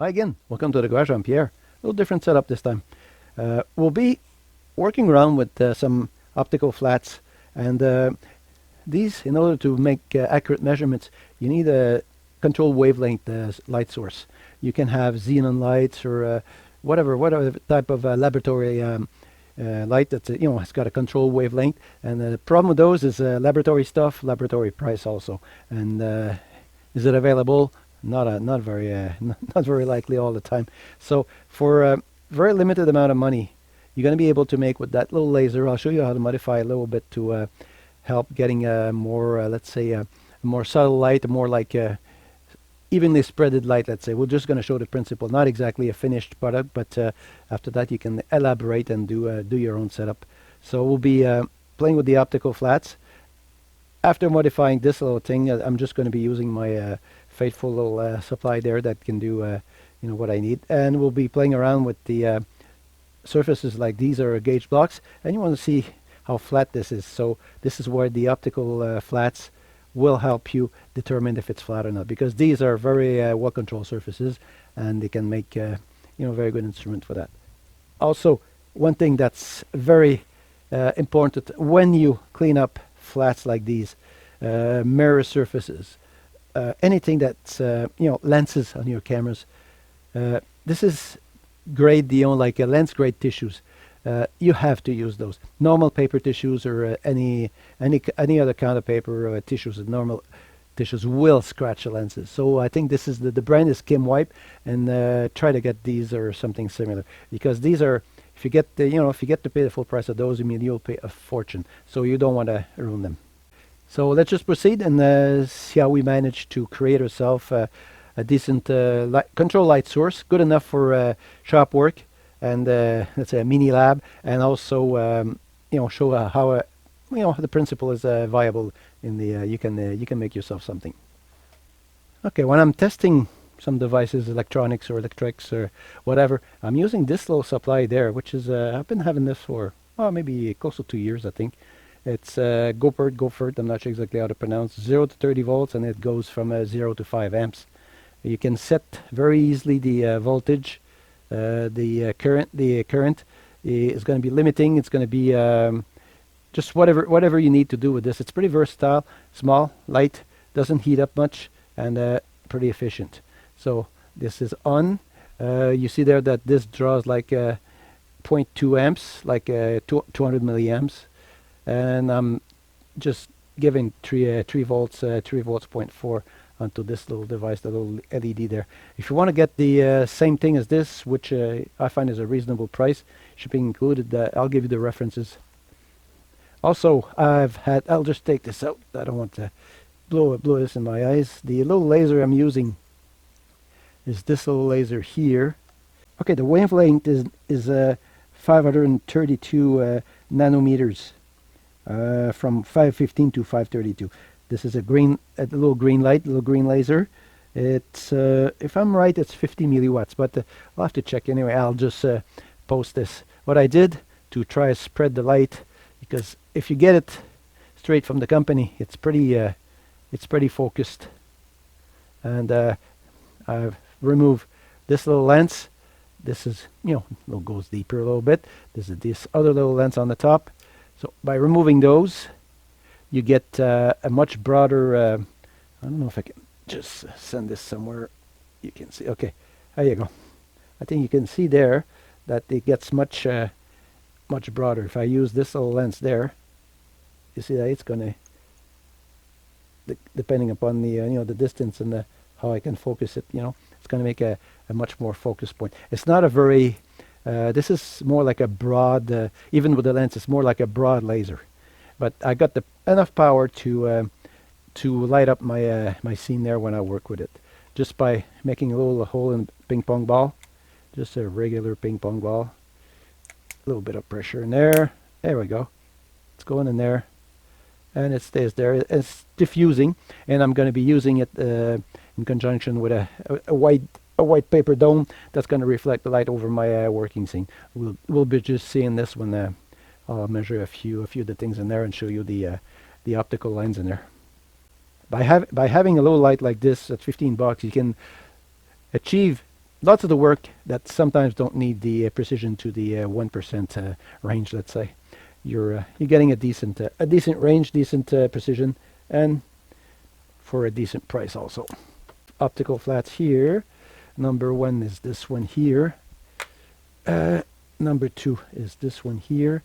Hi again, welcome to the garage. I'm Pierre. A little different setup this time. We'll be working around with some optical flats, and these, in order to make accurate measurements, you need a control wavelength light source. You can have xenon lights or whatever type of laboratory light that's has got a control wavelength. And the problem with those is laboratory stuff, laboratory price also. And is it available? Not very likely all the time. So for a very limited amount of money, you're going to be able to make with that little laser. I'll show you how to modify a little bit to help getting a more, let's say, a more subtle light, a more like evenly spreaded light. Let's say we're just going to show the principle, not exactly a finished product, but after that you can elaborate and do your own setup. So we'll be playing with the optical flats. After modifying this little thing, I'm just going to be using my faithful little supply there that can do what I need, and we'll be playing around with the surfaces like these are gauge blocks, and you want to see how flat this is. So this is where the optical flats will help you determine if it's flat or not, because these are very well controlled surfaces and they can make very good instrument for that. Also, one thing that's very important when you clean up flats like these, mirror surfaces, anything that's lenses on your cameras, this is grade, like lens grade tissues. You have to use those. Normal paper tissues or any other kind of paper tissues, normal tissues will scratch the lenses. So I think this is the brand is Kim Wipe, and try to get these or something similar, because these are, if you get to pay the full price of those, you'll pay a fortune. So you don't want to ruin them. So let's just proceed and see how we manage to create ourselves a decent control light source, good enough for shop work and let's say a mini lab, and also show how the principle is viable in the you can make yourself something. Okay, when I'm testing some devices, electronics or electrics or whatever, I'm using this little supply there, which is I've been having this for maybe close to 2 years, I think. It's Gopert, I'm not sure exactly how to pronounce, 0 to 30 volts, and it goes from 0 to 5 amps. You can set very easily the voltage, the current is going to be limiting. It's going to be just whatever you need to do with this. It's pretty versatile, small, light, doesn't heat up much, and pretty efficient. So this is on. You see there that this draws like 0.2 amps, like 200 milliamps. And I'm just giving 3 volts 0.4 onto this little device, the little LED there. If you want to get the same thing as this, which I find is a reasonable price, shipping included, I'll give you the references. Also, I'll just take this out. I don't want to blow this in my eyes. The little laser I'm using is this little laser here. Okay, the wavelength is 532 nanometers. From 515 to 532. This is a little green laser. It's if I'm right, it's 50 milliwatts, but I'll have to check anyway. I'll just post this. What I did to try to spread the light, because if you get it straight from the company, it's pretty focused. And I've removed this little lens. This is goes deeper a little bit. This other little lens on the top. So by removing those, you get a much broader, I don't know if I can just send this somewhere. You can see, okay, there you go. I think you can see there that it gets much broader. If I use this little lens there, you see that it's going to, depending upon the, the distance and how I can focus it, it's going to make a much more focused point. It's not a very, this is more like a broad, even with the lens, it's more like a broad laser. But I got enough power to light up my scene there when I work with it, just by making a little hole in ping pong ball, just a regular ping pong ball. A little bit of pressure in there. There we go. It's going in there, and it stays there. It's diffusing, and I'm going to be using it in conjunction with a white paper dome that's going to reflect the light over my working scene. We'll be just seeing this when I'll measure a few of the things in there and show you the optical lines in there. By having a low light like this at $15, you can achieve lots of the work that sometimes don't need the precision to the 1% range, let's say. You're getting a decent range, decent precision, and for a decent price also. Optical flats here. Number 1 is this one here. Number 2 is this one here.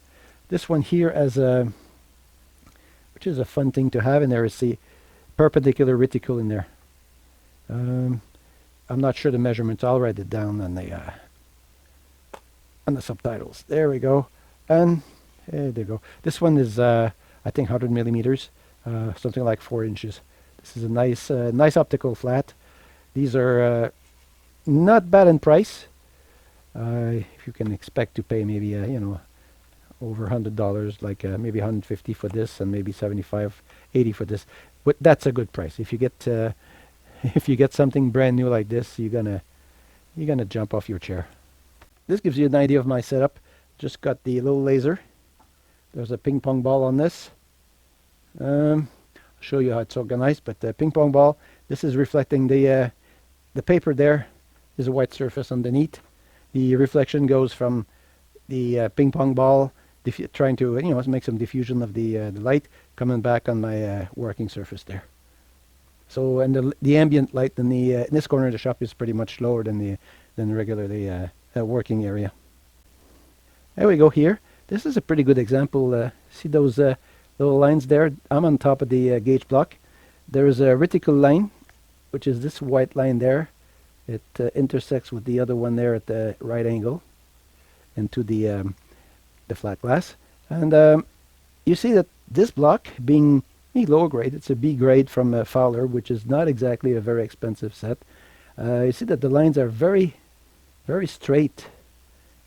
This one here as a, which is a fun thing to have in there, is the perpendicular reticle in there. I'm not sure the measurements. I'll write it down on the subtitles. There we go. And there you go. This one is I think 100 millimeters, something like 4 inches. This is a nice optical flat. These are not bad in price. If you can expect to pay maybe over $100, like maybe 150 for this, and maybe 75, 80 for this. But that's a good price. If you get if you get something brand new like this, you're gonna jump off your chair. This gives you an idea of my setup. Just got the little laser. There's a ping pong ball on this. I'll show you how it's organized. But the ping pong ball, this is reflecting the paper. There is a white surface underneath. The reflection goes from the ping pong ball, trying to make some diffusion of the light, coming back on my working surface there. So, and the ambient light in this corner of the shop is pretty much lower than the regularly working area. There we go. Here, this is a pretty good example. See those little lines there? I'm on top of the gauge block. There is a reticle line, which is this white line there. It intersects with the other one there at the right angle into the flat glass. And you see that this block, being lower grade, it's a B grade from Fowler, which is not exactly a very expensive set. You see that the lines are very, very straight,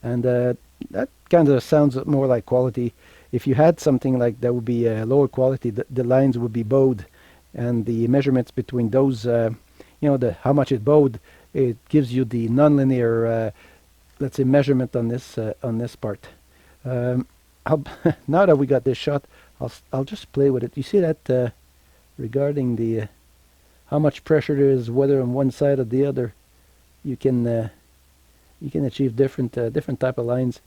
and that kind of sounds more like quality. If you had something like that would be lower quality, the lines would be bowed, and the measurements between those, how much it bowed, it gives you the nonlinear, let's say, measurement on this part. Now that we got this shot, I'll just play with it. You see that regarding the how much pressure there is, whether on one side or the other, you can achieve different type of lines.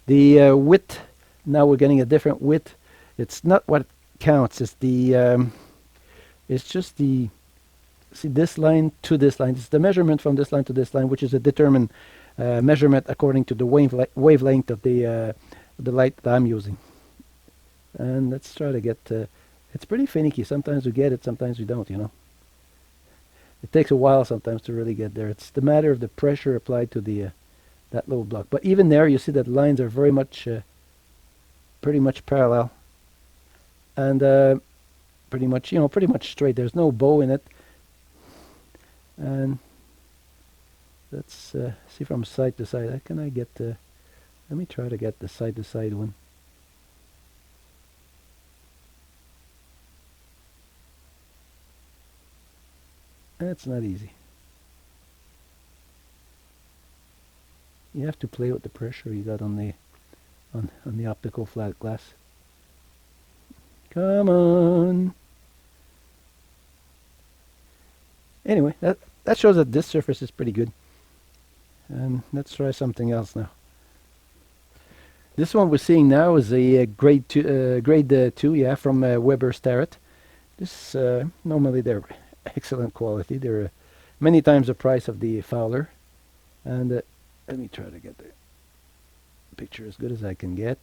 The width, now we're getting a different width. It's not what counts. It's the it's just the, see, this line to this line. It's the measurement from this line to this line, which is a determined measurement according to the wavelength of the light that I'm using. And let's try to get, it's pretty finicky. Sometimes we get it, sometimes we don't, It takes a while sometimes to really get there. It's the matter of the pressure applied to the that little block. But even there, you see that lines are very much, pretty much parallel. And pretty much straight. There's no bow in it. And let's see from side to side. Can I get, let me try to get the side to side one. That's not easy. You have to play with the pressure you got on the optical flat glass. Come on. Anyway, that shows that this surface is pretty good. And let's try something else now. This one we're seeing now is a grade 2, yeah, from Weber Starrett. This normally they're excellent quality. They're many times the price of the Fowler. And let me try to get the picture as good as I can get.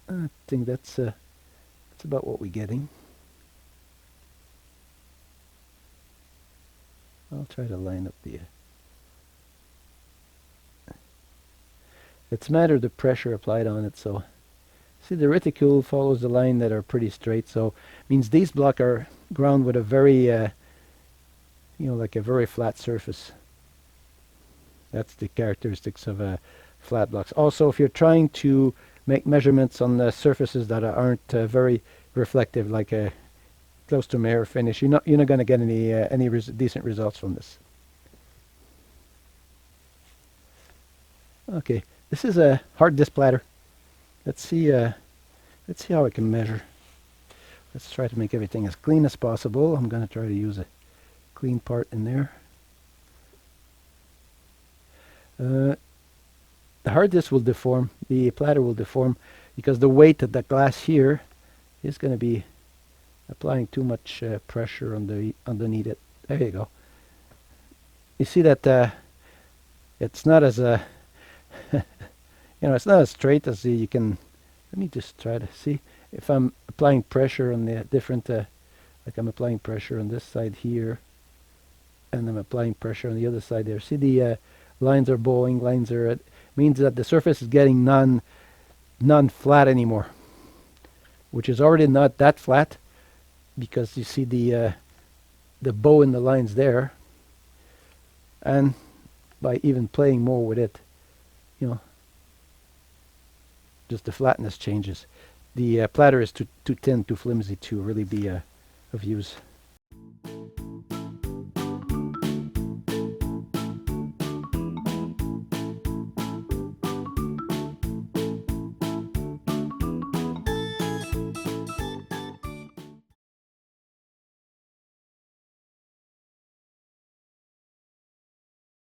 I think that's about what we're getting. I'll try to line up the. It's a matter of the pressure applied on it. So, see, the reticule follows the line that are pretty straight. So, means these blocks are ground with a very, like a very flat surface. That's the characteristics of flat blocks. Also, if you're trying to make measurements on the surfaces that aren't very reflective, like close to mirror finish, you're not going to get any decent results from this. Okay, this is a hard disk platter. Let's see how I can measure. Let's try to make everything as clean as possible. I'm going to try to use a clean part in there. The hard disk will deform, the platter will deform, because the weight of the glass here is going to be applying too much pressure on the underneath it. There you go. You see that it's not as it's not as straight as you can. Let me just try to see if I'm applying pressure on the different, like I'm applying pressure on this side here, and I'm applying pressure on the other side there. See the lines are bowing, lines are, it means that the surface is getting non-flat anymore, which is already not that flat, because you see the bow in the lines there, and by even playing more with it, just the flatness changes. The platter is too thin, too flimsy to really be of use.